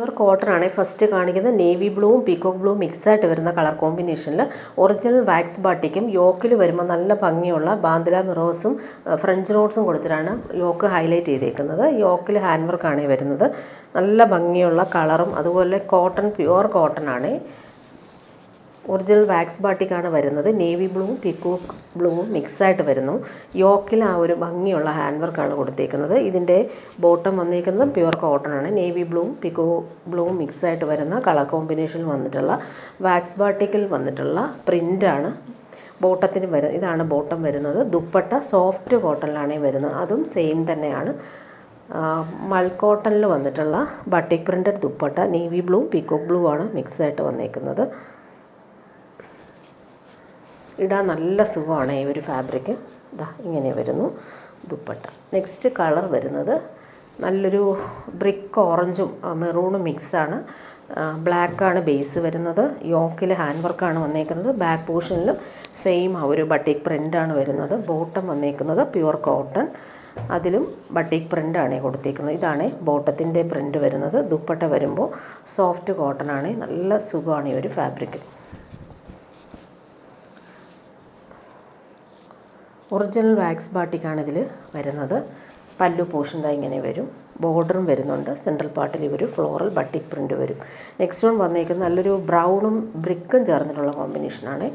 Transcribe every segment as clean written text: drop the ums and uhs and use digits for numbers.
Pure cotton ആണ് first കാണിക്കുന്നത്. Navy ബ്ലൂവും പീകോക്ക് ബ്ലൂവും മിക്സായിട്ട് വരുന്ന കളർ കോമ്പിനേഷനിൽ ഒറിജിനൽ വാക്സ് ബാട്ടിക്കും യോക്കിൽ വരുമ്പോൾ നല്ല ഭംഗിയുള്ള ബാന്തില മിറോസും ഫ്രഞ്ച് നോട്ട്സും കൊടുത്തിട്ടാണ് യോക്ക് ഹൈലൈറ്റ് ചെയ്തേക്കുന്നത്. യോക്കിൽ ഹാൻഡ് വർക്കാണ് വരുന്നത്. നല്ല ഭംഗിയുള്ള കളറും അതുപോലെ കോട്ടൺ പ്യുവർ കോട്ടൺ ആണ്. ഒറിജിനൽ വാക്സ് ബാട്ടിക്കാണ് വരുന്നത്. നേവി ബ്ലൂവും പീകോക്ക് ബ്ലൂവും മിക്സായിട്ട് വരുന്നു. യോക്കിൽ ആ ഒരു ഭംഗിയുള്ള ഹാൻഡ് വർക്കാണ് കൊടുത്തേക്കുന്നത്. ഇതിൻ്റെ ബോട്ടം വന്നിരിക്കുന്നത് പ്യുവർ കോട്ടൺ ആണ്. നേവി ബ്ലൂവും പീകോക്ക് ബ്ലൂവും മിക്സായിട്ട് വരുന്ന കളർ കോമ്പിനേഷനിൽ വന്നിട്ടുള്ള വാക്സ് ബാട്ടിക്കിൽ വന്നിട്ടുള്ള പ്രിൻ്റാണ് ബോട്ടത്തിന് വരുന്നത്. ഇതാണ് ബോട്ടം വരുന്നത്. ദുപ്പട്ട സോഫ്റ്റ് കോട്ടണിലാണ് വരുന്നത്. അതും സെയിം തന്നെയാണ്. മൾ കോട്ടണിൽ വന്നിട്ടുള്ള ബട്ടിക് പ്രിൻ്റഡ് ദുപ്പട്ട നേവി ബ്ലൂവും പീകോക്ക് ബ്ലൂ ആണ് മിക്സായിട്ട് വന്നേക്കുന്നത്. ഇടാൻ നല്ല സുഖമാണ് ഈ ഒരു ഫാബ്രിക്. ഇതാ ഇങ്ങനെ വരുന്നു ദുപ്പട്ട. നെക്സ്റ്റ് കളർ വരുന്നത് നല്ലൊരു ബ്രിക്ക് ഓറഞ്ചും മെറൂണും മിക്സാണ്. ബ്ലാക്കാണ് ബേസ് വരുന്നത്. യോക്കിൽ ഹാൻഡ് വർക്കാണ് വന്നേക്കുന്നത്. ബാക്ക് പോർഷനിലും സെയിം ആ ഒരു ബട്ടിക് പ്രിൻ്റാണ് വരുന്നത്. ബോട്ടം വന്നേക്കുന്നത് പ്യുവർ കോട്ടൺ, അതിലും ബട്ടിക് പ്രിൻ്റാണ് കൊടുത്തേക്കുന്നത്. ഇതാണ് ബോട്ടത്തിൻ്റെ പ്രിൻ്റ് വരുന്നത്. ദുപ്പട്ട വരുമ്പോൾ സോഫ്റ്റ് കോട്ടൺ ആണ്. നല്ല സുഖമാണ് ഈ ഒരു ഫാബ്രിക്. ഒറിജിനൽ വാക്സ് ബാട്ടിക്കാണ് ഇതിൽ വരുന്നത്. പല്ലു പോർഷൻ ഇങ്ങനെ വരും. ബോർഡറും വരുന്നുണ്ട്. സെൻട്രൽ പാർട്ടിൽ ഒരു ഫ്ലോറൽ ബട്ടിക് പ്രിൻ്റ് വരും. നെക്സ്റ്റ് വൺ വന്നേക്കുന്നത് നല്ലൊരു ബ്രൗണും ബ്രിക്കും ചേർന്നിട്ടുള്ള കോമ്പിനേഷനാണ്.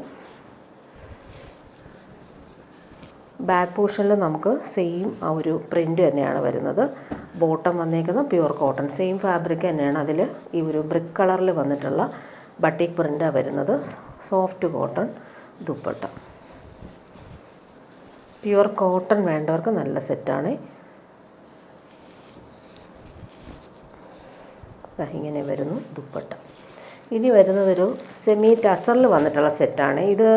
ബാക്ക് പോർഷനിൽ നമുക്ക് സെയിം ആ ഒരു പ്രിൻ്റ് തന്നെയാണ് വരുന്നത്. ബോട്ടം വന്നേക്കുന്നത് പ്യുവർ കോട്ടൺ, സെയിം ഫാബ്രിക് തന്നെയാണ്. അതിൽ ഈ ഒരു ബ്രിക്ക് കളറിൽ വന്നിട്ടുള്ള ബട്ടിക് പ്രിൻ്റാണ് വരുന്നത്. Soft cotton dupatta. Pure cotton വേണ്ടവർക്ക് നല്ല സെറ്റാണ്. ഇങ്ങനെ വരുന്നു ദുപ്പട്ട. ഇനി വരുന്നതൊരു സെമി ടസറിൽ വന്നിട്ടുള്ള സെറ്റാണ്. ഇത്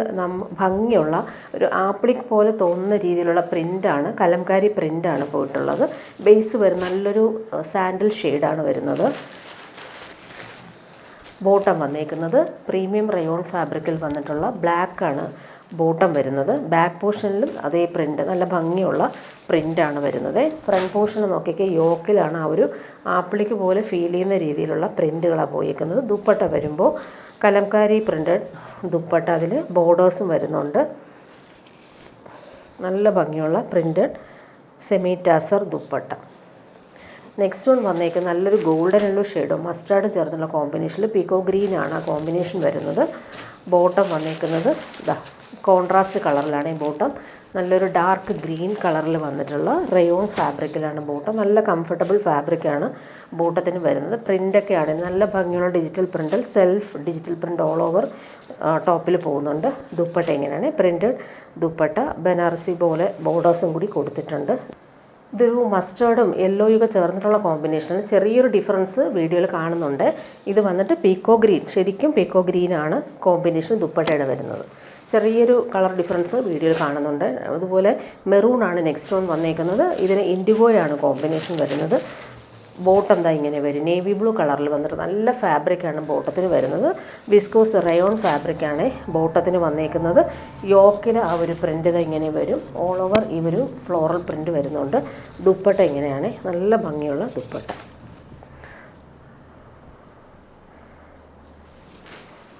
ഭംഗിയുള്ള ഒരു ആപ്ലിക് പോലെ തോന്നുന്ന രീതിയിലുള്ള പ്രിൻ്റാണ്. കലംകാരി പ്രിൻ്റാണ് പോയിട്ടുള്ളത്. ബേസ് വരുന്ന നല്ലൊരു സാൻഡൽ ഷെയ്ഡാണ് വരുന്നത്. ബോട്ടം വന്നേക്കുന്നത് പ്രീമിയം റയോൺ ഫാബ്രിക്കിൽ വന്നിട്ടുള്ള ബ്ലാക്കാണ് ബോട്ടം വരുന്നത്. ബാക്ക് പോർഷനിലും അതേ പ്രിൻ്റ്, നല്ല ഭംഗിയുള്ള പ്രിൻ്റാണ് വരുന്നത്. ഫ്രണ്ട് പോർഷൻ നോക്കിയൊക്കെ യോക്കിലാണ് ആ ഒരു ആപ്പിളിക്ക് പോലെ ഫീൽ ചെയ്യുന്ന രീതിയിലുള്ള പ്രിൻ്റുകളാണ് പോയിരിക്കുന്നത്. ദുപ്പട്ട വരുമ്പോൾ കലംകാരി പ്രിൻ്റഡ് ദുപ്പട്ട, അതിൽ ബോർഡേഴ്സും വരുന്നുണ്ട്. നല്ല ഭംഗിയുള്ള printed semi tussar dupatta. Next one വന്നേക്കുന്നത് നല്ലൊരു ഗോൾഡൻ യെല്ലോ ഷെയ്ഡും മസ്റ്റാർഡ് ചേർന്നുള്ള കോമ്പിനേഷനിൽ പീകോ ഗ്രീനാണ് ആ കോമ്പിനേഷൻ വരുന്നത്. ബോട്ടം വന്നേക്കുന്നത് കോൺട്രാസ്റ്റ് കളറിലാണ് ഈ ബോട്ടം. നല്ലൊരു ഡാർക്ക് ഗ്രീൻ കളറിൽ വന്നിട്ടുള്ള റയോൺ ഫാബ്രിക്കിലാണ് ബോട്ടം. നല്ല കംഫർട്ടബിൾ ഫാബ്രിക്കാണ് ബോട്ടത്തിന് വരുന്നത്. പ്രിൻ്റൊക്കെയാണ് നല്ല ഭംഗിയുള്ള ഡിജിറ്റൽ പ്രിൻ്റിൽ self digital print all over ടോപ്പിൽ പോകുന്നുണ്ട്. ദുപ്പട്ട ഇങ്ങനെയാണ് പ്രിൻ്റഡ് ദുപ്പട്ട. ബനാറസി പോലെ ബോർഡേഴ്സും കൂടി കൊടുത്തിട്ടുണ്ട്. ഇതൊരു മസ്റ്റേർഡും യെല്ലോയൊക്കെ ചേർന്നിട്ടുള്ള കോമ്പിനേഷൻ. ചെറിയൊരു ഡിഫറൻസ് വീഡിയോയിൽ കാണുന്നുണ്ട്. ഇത് വന്നിട്ട് പീക്കോ ഗ്രീൻ, ശരിക്കും പീക്കോ ഗ്രീനാണ് കോമ്പിനേഷൻ ദുപ്പട്ടയുടെ വരുന്നത്. ചെറിയൊരു കളർ ഡിഫറൻസ് വീഡിയോയിൽ കാണുന്നുണ്ട്. അതുപോലെ മെറൂണാണ് നെക്സ്റ്റ് വൺ വന്നേക്കുന്നത്. ഇതിന് ഇൻഡിഗോയാണ് കോമ്പിനേഷൻ വരുന്നത്. ബോട്ടം ഇങ്ങനെ വരും. നേവി ബ്ലൂ കളറിൽ വന്നിട്ട് നല്ല ഫാബ്രിക്കാണ് ബോട്ടത്തിന് വരുന്നത്. വിസ്കോസ് റയോൺ ഫാബ്രിക്കാണ് ബോട്ടത്തിന് വന്നേക്കുന്നത്. യോക്കിൽ ആ ഒരു പ്രിൻ്റ് ഇങ്ങനെ വരും. ഓൾ ഓവർ ഈ ഒരു ഫ്ലോറൽ പ്രിൻ്റ് വരുന്നുണ്ട്. ദുപ്പട്ട ഇങ്ങനെയാണ്, നല്ല ഭംഗിയുള്ള ദുപ്പട്ട.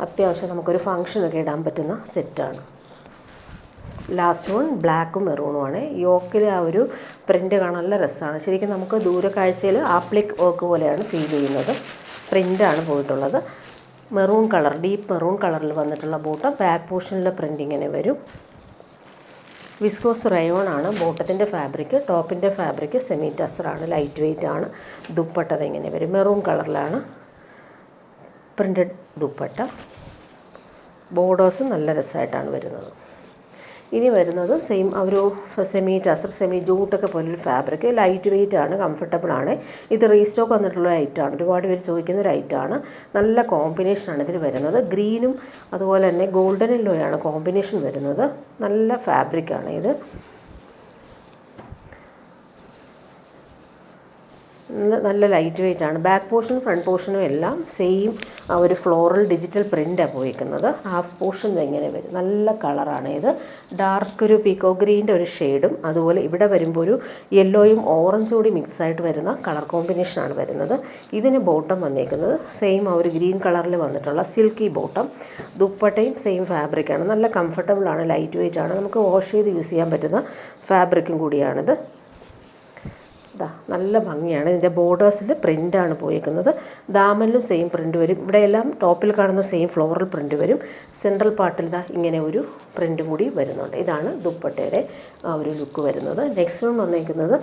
അത്യാവശ്യം നമുക്കൊരു ഫങ്ഷനൊക്കെ ഇടാൻ പറ്റുന്ന സെറ്റാണ്. ലാസ്റ്റ് വൺ ബ്ലാക്കും മെറൂണുമാണ്. യോക്കിൽ ആ ഒരു പ്രിൻ്റ് കാണാൻ നല്ല രസമാണ്. ശരിക്കും നമുക്ക് ദൂരക്കാഴ്ചയിൽ ആപ്ലിക് വർക്ക് പോലെയാണ് ഫീൽ ചെയ്യുന്നത്. പ്രിൻ്റാണ് പോയിട്ടുള്ളത്. മെറൂൺ കളർ, ഡീപ്പ് മെറൂൺ കളറിൽ വന്നിട്ടുള്ള ബോട്ടം. ബാക്ക് പോർഷനിലെ പ്രിൻ്റ് ഇങ്ങനെ വരും. വിസ്കോസ് റയോൺ ആണ് ബോട്ടത്തിൻ്റെ ഫാബ്രിക്. ടോപ്പിൻ്റെ ഫാബ്രിക് സെമി ടസറാണ്, ലൈറ്റ് വെയ്റ്റ് ആണ്. ദുപ്പട്ട ഇങ്ങനെ വരും. മെറൂൺ കളറിലാണ് പ്രിൻ്റഡ് ദുപ്പട്ട. ബോർഡേഴ്സും നല്ല രസമായിട്ടാണ് വരുന്നത്. ഇനി വരുന്നത് സെയിം ഒരു സെമി ടസർ, സെമി ജൂട്ടൊക്കെ പോലൊരു ഫാബ്രിക്. ലൈറ്റ് വെയ്റ്റ് ആണ്, കംഫർട്ടബിളാണ്. ഇത് റീസ്റ്റോക്ക് വന്നിട്ടുള്ള ഐറ്റമാണ്. ഒരുപാട് പേര് ചോദിക്കുന്ന ഒരു ഐറ്റമാണ്. നല്ല കോമ്പിനേഷനാണ് ഇതിൽ വരുന്നത്. ഗ്രീനും അതുപോലെ തന്നെ ഗോൾഡൻ യെല്ലോയാണ് കോമ്പിനേഷൻ വരുന്നത്. നല്ല ഫാബ്രിക്കാണ് ഇത്. നല്ല ലൈറ്റ് വെയിറ്റ് ആണ്. ബാക്ക് പോർഷനും ഫ്രണ്ട് പോർഷനും എല്ലാം സെയിം ഒരു ഫ്ലോറൽ ഡിജിറ്റൽ പ്രിൻ്റാണ് പോയിരിക്കുന്നത്. ഹാഫ് പോർഷൻ ഇങ്ങനെ വരും. നല്ല കളറാണ് ഇത്. ഡാർക്ക് ഒരു പീക്കോ ഗ്രീൻ്റെ ഒരു ഷെയ്ഡും അതുപോലെ ഇവിടെ വരുമ്പോൾ ഒരു യെല്ലോയും ഓറഞ്ചും കൂടി മിക്സായിട്ട് വരുന്ന കളർ കോമ്പിനേഷനാണ് വരുന്നത്. ഇതിന് ബോട്ടം വന്നേക്കുന്നത് സെയിം ഒരു ഗ്രീൻ കളറിൽ വന്നിട്ടുള്ള സിൽക്കി ബോട്ടം. ദുപ്പട്ടയും സെയിം ഫാബ്രിക്കാണ്. നല്ല കംഫർട്ടബിളാണ്, ലൈറ്റ് വെയിറ്റ് ആണ്. നമുക്ക് വാഷ് ചെയ്ത് യൂസ് ചെയ്യാൻ പറ്റുന്ന ഫാബ്രിക്കും കൂടിയാണിത്. നല്ല ഭംഗിയാണ്. ഇതിൻ്റെ ബോർഡേഴ്സിൽ പ്രിൻ്റാണ് പോയിരിക്കുന്നത്. ദാമനിലും സെയിം പ്രിൻ്റ് വരും. ഇവിടെയെല്ലാം ടോപ്പിൽ കാണുന്ന സെയിം ഫ്ലോറൽ പ്രിൻ്റ് വരും. സെൻട്രൽ പാർട്ടിൽ ഇങ്ങനെ ഒരു പ്രിൻ്റ് കൂടി വരുന്നുണ്ട്. ഇതാണ് ദുപ്പട്ടയുടെ ഒരു ലുക്ക് വരുന്നത്. നെക്സ്റ്റ് വൺ വന്നേക്കുന്നത്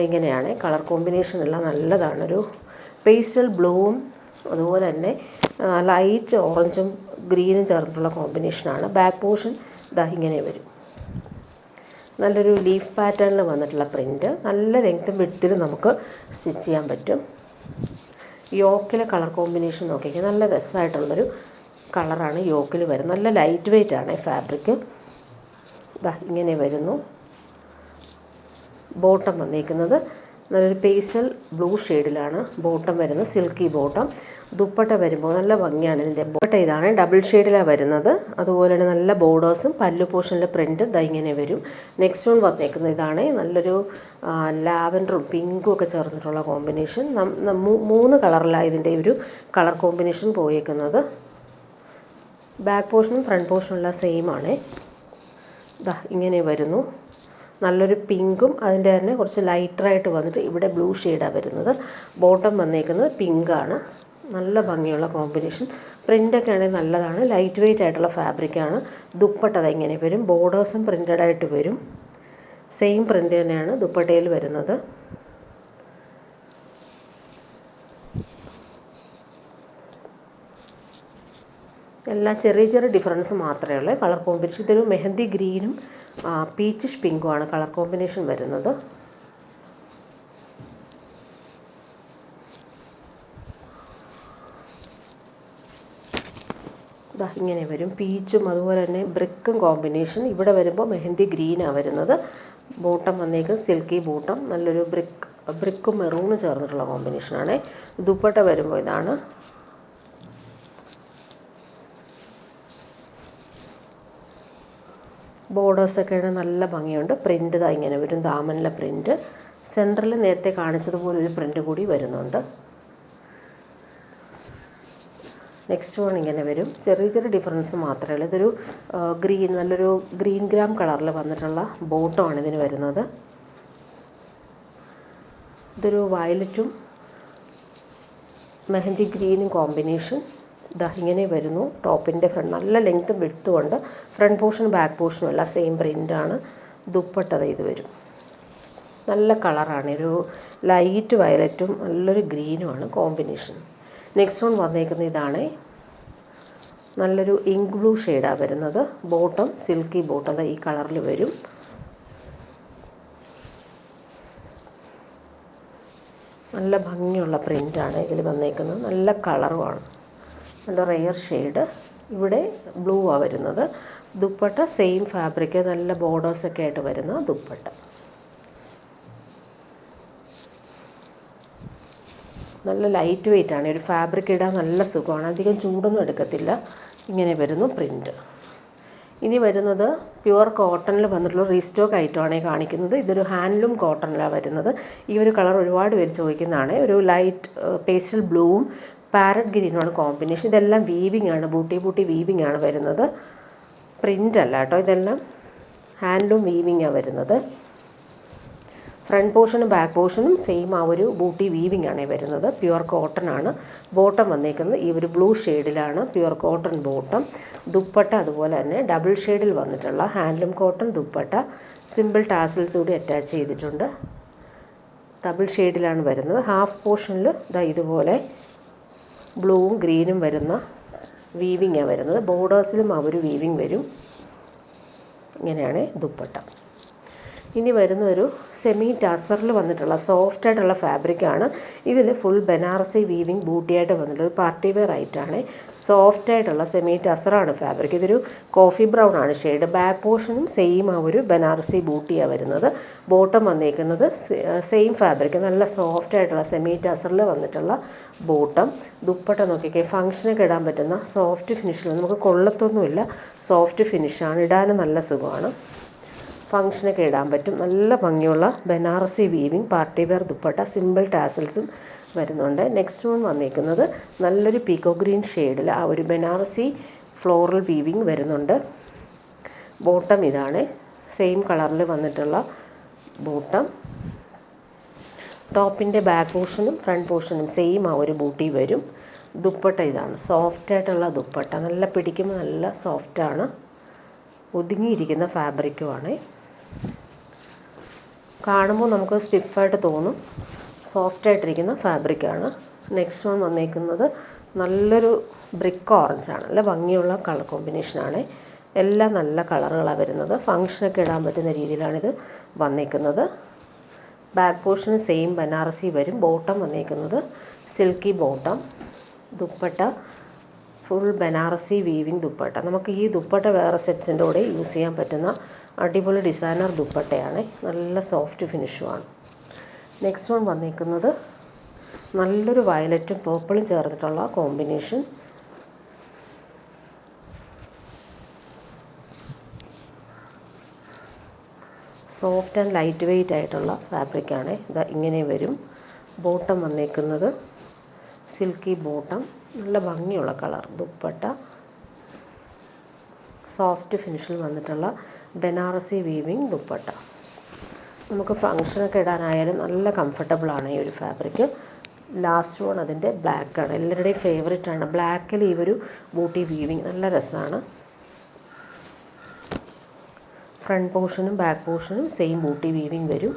ഇങ്ങനെയാണ്. കളർ കോമ്പിനേഷൻ എല്ലാം നല്ലതാണ്. ഒരു പേസ്റ്റൽ ബ്ലൂവും അതുപോലെ തന്നെ ലൈറ്റ് ഓറഞ്ചും ഗ്രീനും ചേർന്നിട്ടുള്ള കോമ്പിനേഷനാണ്. ബാക്ക് പോർഷൻ ഇങ്ങനെ വരും. നല്ലൊരു ലീഫ് പാറ്റേണിൽ വന്നിട്ടുള്ള പ്രിൻ്റ്. നല്ല ലെങ്ത്തും വിഡ്ത്തിലും നമുക്ക് സ്റ്റിച്ച് ചെയ്യാൻ പറ്റും. യോക്കിലെ കളർ കോമ്പിനേഷൻ നോക്കിയാൽ നല്ല രസമായിട്ടുള്ളൊരു കളറാണ് യോക്കിൽ വരുന്നത്. നല്ല ലൈറ്റ് വെയിറ്റ് ആണ് ഫാബ്രിക്. ഇങ്ങനെ വരുന്നു. ബോട്ടം വന്നിരിക്കുന്നത് നല്ലൊരു പേസ്റ്റൽ ബ്ലൂ ഷെയ്ഡിലാണ് ബോട്ടം വരുന്നത്. Silky bottom. ദുപ്പട്ട വരുമ്പോൾ നല്ല ഭംഗിയാണ്. ഇതിൻ്റെ ബോട്ട ഇതാണ്, ഡബിൾ ഷെയ്ഡിലാണ് വരുന്നത്. അതുപോലെ തന്നെ നല്ല ബോർഡേഴ്സും പല്ലു പോർഷനിലെ പ്രിൻറ്റും ഇങ്ങനെ വരും. നെക്സ്റ്റ് വൺ വന്നേക്കുന്നത് ഇതാണ്. നല്ലൊരു ലാവൻഡറും പിങ്കും ഒക്കെ ചേർന്നിട്ടുള്ള കോമ്പിനേഷൻ. 3 കളറിലാണ് ഇതിൻ്റെ ഒരു കളർ കോമ്പിനേഷൻ പോയേക്കുന്നത്. ബാക്ക് പോർഷനും ഫ്രണ്ട് പോർഷനും എല്ലാം സെയിം ആണ്. ഇങ്ങനെ വരുന്നു. നല്ലൊരു പിങ്കും അതിൻ്റെ തന്നെ കുറച്ച് ലൈറ്ററായിട്ട് വന്നിട്ട് ഇവിടെ ബ്ലൂ ഷെയ്ഡാണ് വരുന്നത്. ബോട്ടം വന്നേക്കുന്നത് പിങ്കാണ്. നല്ല ഭംഗിയുള്ള കോമ്പിനേഷൻ. പ്രിൻ്റൊക്കെ ആണെങ്കിൽ നല്ലതാണ്. ലൈറ്റ് വെയിറ്റ് ആയിട്ടുള്ള ഫാബ്രിക്കാണ്. ദുപ്പട്ട ഇങ്ങനെ വരും. ബോർഡേഴ്സും പ്രിൻ്റഡ് ആയിട്ട് വരും. സെയിം പ്രിൻ്റ് തന്നെയാണ് ദുപ്പട്ടയിൽ വരുന്നത്. എല്ലാം ചെറിയ ചെറിയ ഡിഫറൻസ് മാത്രമേ ഉള്ളൂ. കളർ കോമ്പിനേഷൻ ഇതൊരു മെഹന്തി ഗ്രീനും പീച്ചിഷ് പിങ്കുമാണ് കളർ കോമ്പിനേഷൻ വരുന്നത്. ഇങ്ങനെ വരും. പീച്ചും അതുപോലെ തന്നെ ബ്രിക്കും കോമ്പിനേഷൻ. ഇവിടെ വരുമ്പോൾ മെഹന്തി ഗ്രീനാണ് വരുന്നത്. ബോട്ടം വന്നേക്ക് സിൽക്കി ബോട്ടം. നല്ലൊരു ബ്രിക്കും മെറൂണും ചേർന്നിട്ടുള്ള കോമ്പിനേഷനാണ്. ദുപ്പട്ട വരുമ്പോൾ ഇതാണ്. ബോർഡേഴ്സൊക്കെയാണ് നല്ല ഭംഗിയുണ്ട്. പ്രിൻ്റ് ഇങ്ങനെ വരും. ദാമനിലെ പ്രിൻ്റ്. സെൻറ്ററിൽ നേരത്തെ കാണിച്ചതുപോലെ ഒരു പ്രിൻ്റ് കൂടി വരുന്നുണ്ട്. നെക്സ്റ്റ് വൺ ഇങ്ങനെ വരും. ചെറിയ ചെറിയ ഡിഫറൻസ് മാത്രമേ ഉള്ളൂ. ഇതൊരു നല്ലൊരു ഗ്രീൻ ഗ്രാം കളറിൽ വന്നിട്ടുള്ള ബോട്ടമാണ് ഇതിന് വരുന്നത്. ഇതൊരു വയലറ്റും മെഹന്തി ഗ്രീനും കോമ്പിനേഷൻ. ഇങ്ങനെ വരുന്നു. ടോപ്പിൻ്റെ ഫ്രണ്ട് നല്ല ലെങ്ത്തും വിഡ്ത്തും ഉണ്ട്. ഫ്രണ്ട് പോർഷനും ബാക്ക് പോർഷനും എല്ലാം സെയിം പ്രിൻ്റാണ്. ദുപ്പട്ട ഇത് വരും. നല്ല കളറാണ്. ഒരു ലൈറ്റ് വയലറ്റും നല്ലൊരു ഗ്രീനുമാണ് കോമ്പിനേഷൻ. നെക്സ്റ്റ് വൺ വന്നേക്കുന്നത് ഇതാണ്. നല്ലൊരു ഇങ്ക് ബ്ലൂ ഷെയ്ഡാണ് വരുന്നത്. ബോട്ടം സിൽക്കി ബോട്ടം ഈ കളറിൽ വരും. നല്ല ഭംഗിയുള്ള പ്രിൻ്റാണ് ഇതിൽ വന്നേക്കുന്നത്. നല്ല കളറുമാണ്. നല്ല റെയർ ഷെയ്ഡ്. ഇവിടെ ബ്ലൂ ആണ് വരുന്നത്. Dupatta same fabric. നല്ല ബോർഡേഴ്സൊക്കെ ആയിട്ട് വരുന്ന ദുപ്പട്ട. നല്ല ലൈറ്റ് വെയിറ്റ് ആണ്. ഒരു ഫാബ്രിക് ഇടാൻ നല്ല സുഖമാണ്. അധികം ചൂടൊന്നും എടുക്കത്തില്ല. ഇങ്ങനെ വരുന്നു പ്രിൻ്റ്. ഇനി വരുന്നത് പ്യുവർ കോട്ടണിൽ വന്നിട്ടുള്ള റീസ്റ്റോക്ക് ഐറ്റമാണ് കാണിക്കുന്നത്. ഇതൊരു ഹാൻഡ്ലൂം കോട്ടണിലാണ് വരുന്നത്. ഈ ഒരു കളർ ഒരുപാട് പേര് ചോദിക്കുന്നതാണ്. ഒരു ലൈറ്റ് പേസ്റ്റൽ ബ്ലൂവും പാരറ്റ് ഗ്രീനുമാണ് കോമ്പിനേഷൻ. ഇതെല്ലാം വീവിങ് ആണ്. ബൂട്ടി വീവിങ് ആണ് വരുന്നത്. പ്രിൻ്റ് അല്ല കേട്ടോ. ഇതെല്ലാം ഹാൻഡ്ലൂം വീവിങ്ങാണ് വരുന്നത്. ഫ്രണ്ട് പോർഷനും ബാക്ക് പോർഷനും സെയിം ഒരു ബൂട്ടി വീവിങ് ആണ് വരുന്നത്. പ്യുവർ കോട്ടൺ ആണ്. ബോട്ടം വന്നേക്കുന്നത് ഈ ഒരു ബ്ലൂ ഷെയ്ഡിലാണ്. Pure cotton bottom. ദുപ്പട്ട അതുപോലെ തന്നെ ഡബിൾ ഷെയ്ഡിൽ വന്നിട്ടുള്ള handloom cotton dupatta. Simple tassels കൂടി അറ്റാച്ച് ചെയ്തിട്ടുണ്ട്. ഡബിൾ ഷെയ്ഡിലാണ് വരുന്നത്. ഹാഫ് പോർഷനിൽ ഇതുപോലെ ബ്ലൂവും ഗ്രീനും വരുന്ന വീവിങ്ങാണ് വരുന്നത്. ബോർഡേഴ്സിലും ഒരു വീവിങ് വരും. ഇങ്ങനെയാണ് ദുപ്പട്ട. ഇനി വരുന്നൊരു സെമി ടസറിൽ വന്നിട്ടുള്ള സോഫ്റ്റായിട്ടുള്ള ഫാബ്രിക്കാണ്. ഇതിൽ ഫുൾ ബനാറസി വീവിങ് ബൂട്ടിയായിട്ട് വന്നിട്ടുള്ള ഒരു പാർട്ടി വെയർ ആയിട്ടാണ്. സോഫ്റ്റായിട്ടുള്ള സെമി ടസറാണ് ഫാബ്രിക്. ഇതൊരു കോഫി ബ്രൗൺ ആണ് ഷെയ്ഡ്. ബാക്ക് പോർഷനും സെയിം ആ ഒരു ബനാറസി ബൂട്ടിയാണ് വരുന്നത്. ബോട്ടം വന്നേക്കുന്നത് സെയിം ഫാബ്രിക്, നല്ല സോഫ്റ്റായിട്ടുള്ള സെമി ടസറിൽ വന്നിട്ടുള്ള ബോട്ടം. ദുപ്പട്ട നോക്കിക്കേ, ഫംഗ്ഷനൊക്കെ ഇടാൻ പറ്റുന്ന സോഫ്റ്റ് ഫിനിഷിൽ, നമുക്ക് കൊള്ളത്തൊന്നുമില്ല, സോഫ്റ്റ് ഫിനിഷാണ്, ഇടാനും നല്ല സുഖമാണ്, ഫംഗ്ഷനൊക്കെ ഇടാൻ പറ്റും. നല്ല ഭംഗിയുള്ള Banarasi weaving party wear dupatta, simple ടാസൽസും വരുന്നുണ്ട്. നെക്സ്റ്റ് വൺ വന്നിരിക്കുന്നത് നല്ലൊരു പീക്കോ ഗ്രീൻ ഷെയ്ഡിൽ ആ ഒരു ബനാറസി ഫ്ലോറൽ വീവിങ് വരുന്നുണ്ട്. ബോട്ടം ഇതാണ്, സെയിം കളറിൽ വന്നിട്ടുള്ള ബോട്ടം. ടോപ്പിൻ്റെ ബാക്ക് പോർഷനും ഫ്രണ്ട് പോർഷനും സെയിം ആ ഒരു ബൂട്ടി വരും. ദുപ്പട്ട ഇതാണ്, സോഫ്റ്റായിട്ടുള്ള ദുപ്പട്ട, നല്ല പിടിക്കുമ്പോൾ നല്ല സോഫ്റ്റാണ്, ഒതുങ്ങിയിരിക്കുന്ന ഫാബ്രിക്കുമാണ്. കാണുമ്പോൾ നമുക്ക് സ്റ്റിഫായിട്ട് തോന്നും, സോഫ്റ്റായിട്ടിരിക്കുന്ന ഫാബ്രിക്കാണ്. നെക്സ്റ്റ് വൺ വന്നേക്കുന്നത് നല്ലൊരു ബ്രിക്ക് ഓറഞ്ചാണ്, നല്ല ഭംഗിയുള്ള കളർ കോമ്പിനേഷനാണ്. എല്ലാം നല്ല കളറുകളാണ് വരുന്നത്. ഫംഗ്ഷനൊക്കെ ഇടാൻ പറ്റുന്ന രീതിയിലാണിത് വന്നേക്കുന്നത്. ബാക്ക് പോർഷന് സെയിം ബനാറസി വരും. ബോട്ടം വന്നേക്കുന്നത് silky bottom. Dupatta full Banarasi weaving dupatta. നമുക്ക് ഈ ദുപ്പട്ട വേറെ സെറ്റ്സിൻ്റെ കൂടെ യൂസ് ചെയ്യാൻ പറ്റുന്ന അടിപൊളി ഡിസൈനർ ദുപ്പട്ടയാണ്, നല്ല സോഫ്റ്റ് ഫിനിഷുമാണ്. നെക്സ്റ്റ് വൺ വന്നിരിക്കുന്നത് നല്ലൊരു വയലറ്റും പേർപ്പിളും ചേർന്നിട്ടുള്ള combination. Soft and light weight ആയിട്ടുള്ള ഫാബ്രിക്കാണ്. ഇത് ഇങ്ങനെ വരും. ബോട്ടം വന്നേക്കുന്നത് സിൽക്കി ബോട്ടം, നല്ല ഭംഗിയുള്ള കളർ. ദുപ്പട്ട സോഫ്റ്റ് ഫിനിഷിൽ വന്നിട്ടുള്ള ബനാറസി വീവിങ് ദുപ്പട്ട. നമുക്ക് ഫങ്ഷനൊക്കെ ഇടാനായാലും നല്ല കംഫർട്ടബിളാണ് ഈ ഒരു ഫാബ്രിക്. ലാസ്റ്റ് വൺ അതിൻ്റെ ബ്ലാക്കാണ്, എല്ലാവരുടെയും ഫേവറേറ്റാണ്. ബ്ലാക്കിൽ ഈ ഒരു ബൂട്ടി വീവിങ് നല്ല രസമാണ്. ഫ്രണ്ട് പോർഷനും ബാക്ക് പോർഷനും സെയിം ബൂട്ടി വീവിങ് വരും.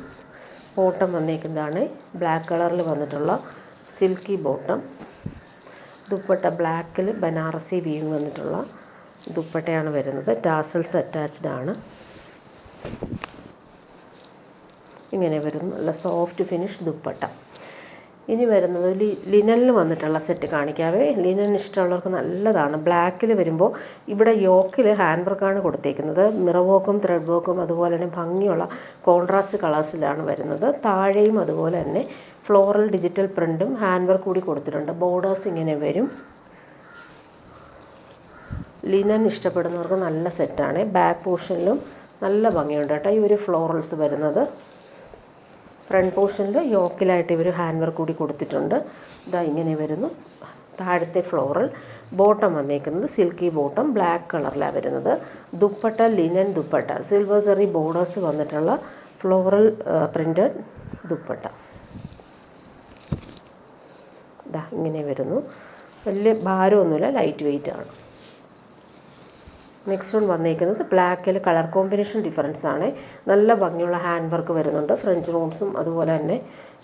ബോട്ടം വന്നേക്കുന്നതാണ് ബ്ലാക്ക് കളറിൽ വന്നിട്ടുള്ള സിൽക്കി ബോട്ടം. ദുപ്പട്ട ബ്ലാക്കിൽ ബനാറസി വീവിങ് വന്നിട്ടുള്ള ദുപ്പട്ടയാണ് വരുന്നത്. ടാസൽസ് അറ്റാച്ച്ഡ് ആണ്. ഇങ്ങനെ വരുന്നു, നല്ല സോഫ്റ്റ് ഫിനിഷ് ദുപ്പട്ട. ഇനി വരുന്നത് ലിനനിൽ വന്നിട്ടുള്ള സെറ്റ് കാണിക്കാവേ. ലിനൻ ഇഷ്ടമുള്ളവർക്ക് നല്ലതാണ്. ബ്ലാക്കിൽ വരുമ്പോൾ ഇവിടെ യോക്കിൽ ഹാൻഡ് വർക്കാണ് കൊടുത്തേക്കുന്നത്. മിറർ വർക്കും ത്രെഡ് വർക്കും അതുപോലെ തന്നെ ഭംഗിയുള്ള കോൺട്രാസ്റ്റ് കളേഴ്സിലാണ് വരുന്നത്. താഴെയും അതുപോലെ തന്നെ ഫ്ലോറൽ ഡിജിറ്റൽ പ്രിൻറ്റും ഹാൻഡ് വർക്ക് കൂടി കൊടുത്തിട്ടുണ്ട്. ബോർഡേഴ്സ് ഇങ്ങനെ വരും. ലിനൻ ഇഷ്ടപ്പെടുന്നവർക്ക് നല്ല സെറ്റാണ്. ബാക്ക് പോർഷനിലും നല്ല ഭംഗിയുണ്ട് കേട്ടോ ഈ ഒരു ഫ്ലോറൽസ് വരുന്നത്. ഫ്രണ്ട് പോർഷനിൽ യോക്കിലായിട്ട് ഇവർ ഹാൻഡ് വർക്ക് കൂടി കൊടുത്തിട്ടുണ്ട്. ഇതാ ഇങ്ങനെ വരുന്നു താഴത്തെ ഫ്ലോറൽ. ബോട്ടം വന്നേക്കുന്നത് സിൽക്കി ബോട്ടം, ബ്ലാക്ക് കളറിലാണ് വരുന്നത്. Dupatta linen dupatta, silver zari borders വന്നിട്ടുള്ള ഫ്ലോറൽ പ്രിൻറ്റഡ് ദുപ്പട്ട. ഇതാ ഇങ്ങനെ വരുന്നു, വലിയ ഭാരമൊന്നുമില്ല, ലൈറ്റ് വെയ്റ്റ് ആണ്. നെക്സ്റ്റ് വൺ വന്നേക്കുന്നത് ബ്ലാക്കിൽ കളർ കോമ്പിനേഷൻ ഡിഫറൻസ് ആണ്. നല്ല ഭംഗിയുള്ള ഹാൻഡ് വർക്ക് വരുന്നുണ്ട്. ഫ്രഞ്ച് റോൺസും അതുപോലെ തന്നെ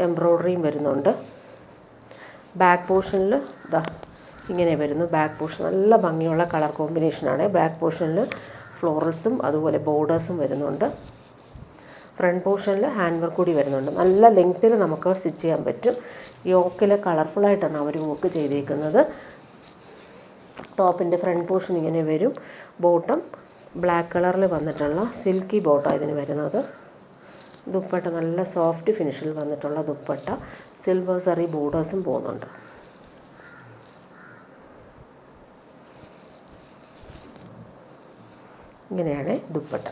എംബ്രോയ്ഡറിയും വരുന്നുണ്ട്. ബാക്ക് പോർഷനിൽ ഇതാ ഇങ്ങനെ വരുന്നു. ബാക്ക് പോർഷൻ നല്ല ഭംഗിയുള്ള കളർ കോമ്പിനേഷനാണ്. ബാക്ക് പോർഷനിൽ ഫ്ലോറൽസും അതുപോലെ ബോർഡേഴ്സും വരുന്നുണ്ട്. ഫ്രണ്ട് പോർഷനിൽ ഹാൻഡ് വർക്ക് കൂടി വരുന്നുണ്ട്. നല്ല ലെങ്ത്തിൽ നമുക്ക് സ്റ്റിച്ച് ചെയ്യാൻ പറ്റും. യോക്കിൽ കളർഫുള്ളായിട്ടാണ് അവർ വർക്ക് ചെയ്തേക്കുന്നത്. ടോപ്പിൻ്റെ ഫ്രണ്ട് പോർഷൻ ഇങ്ങനെ വരും. ബോട്ടം ബ്ലാക്ക് കളറിൽ വന്നിട്ടുള്ള സിൽക്കി ബോട്ടം ഇതിന് വരുന്നത്. ദുപ്പട്ട നല്ല സോഫ്റ്റ് ഫിനിഷിൽ വന്നിട്ടുള്ള ദുപ്പട്ട, സിൽവർ സെറി ബോർഡേഴ്സും പോകുന്നുണ്ട്. ഇങ്ങനെയാണ് ദുപ്പട്ട.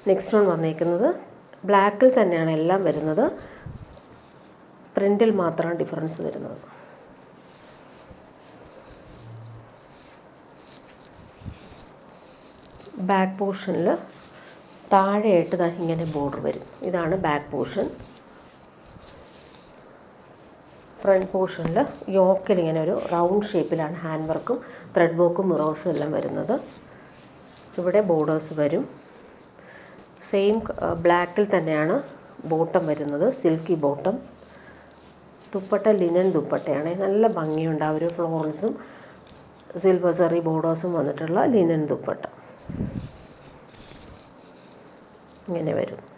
നെക്സ്റ്റ് വൺ വന്നേക്കുന്നത് ബ്ലാക്കിൽ തന്നെയാണ് എല്ലാം വരുന്നത്, പ്രിൻറ്റിൽ മാത്രമാണ് ഡിഫറൻസ് വരുന്നത്. ബാക്ക് പോർഷനിൽ താഴെയായിട്ട് ഇങ്ങനെ ബോർഡർ വരും. ഇതാണ് ബാക്ക് പോർഷൻ. ഫ്രണ്ട് പോർഷനിൽ യോക്കിൽ ഇങ്ങനെ ഒരു റൗണ്ട് ഷേപ്പിലാണ് ഹാൻഡ് വർക്കും ത്രെഡ് വർക്കും മിറേഴ്സും എല്ലാം വരുന്നത്. ഇവിടെ ബോർഡേഴ്സ് വരും. സെയിം ബ്ലാക്കിൽ തന്നെയാണ് ബോട്ടം വരുന്നത്, സിൽക്കി ബോട്ടം. ദുപ്പട്ട ലിനൻ ദുപ്പട്ടയാണ്, നല്ല ഭംഗിയുണ്ട്. ആ ഒരു ഫ്ലോറൽസും സിൽവർ സെറി ബോർഡേഴ്സും വന്നിട്ടുള്ള ലിനൻ ദുപ്പട്ട. ഇങ്ങനെ വരും.